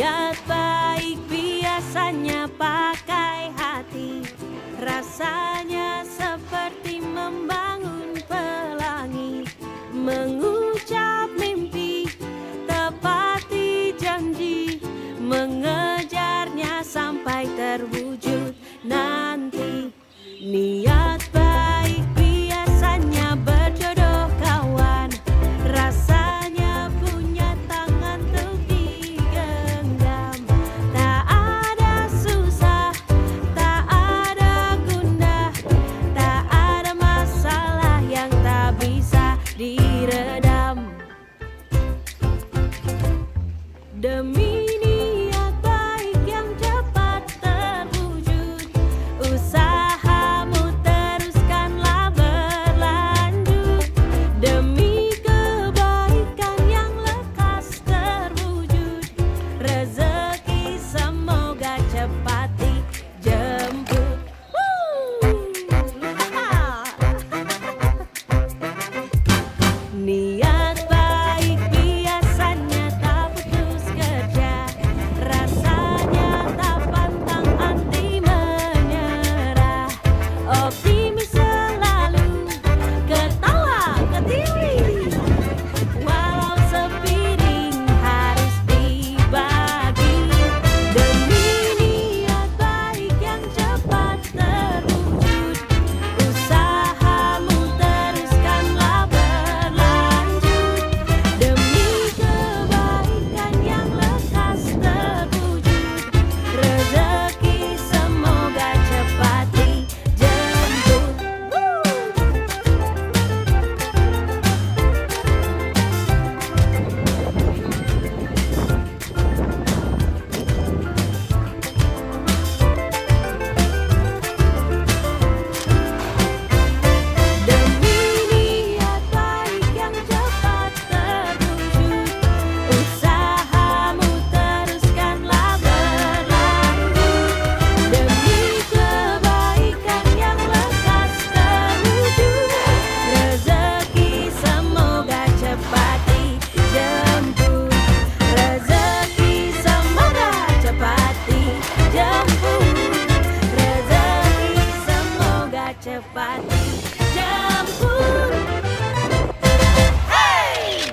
Niat baik biasanya pakai hati, rasanya seperti membangun pelangi, mengucap mimpi, tepati janji, mengejarnya sampai terwujud nanti. Niat baik biasanya berjodoh kawan, rasanya punya tangan untuk digenggam. Tak ada susah, tak ada gundah, tak ada masalah yang tak bisa diredam. Demi niat baik yang cepat terwujud, usahamu teruskanlah berlanjut. Demi kebaikan yang lekas terwujud, rezeki semoga cepat dijemput. Niat baik biasanya tak putus kerja, rasanya tak pantang anti menyerah. Optimis selalu, ketawa ketiwi, walau sepiring harus dibagi. Demi niat baik yang cepat terwujud, usahamu teruskanlah berlanjut. Demi kebaikan yang lekas terwujud, rezeki semoga cepat dijemput. Demi niat baik yang cepat terwujud, usahamu teruskanlah berlanjut. Demi kebaikan yang lekas terwujud, rezeki semoga cepat dijemput. Rezeki semoga cepat dijemput. Rezeki semoga cepat dijemput. Hey!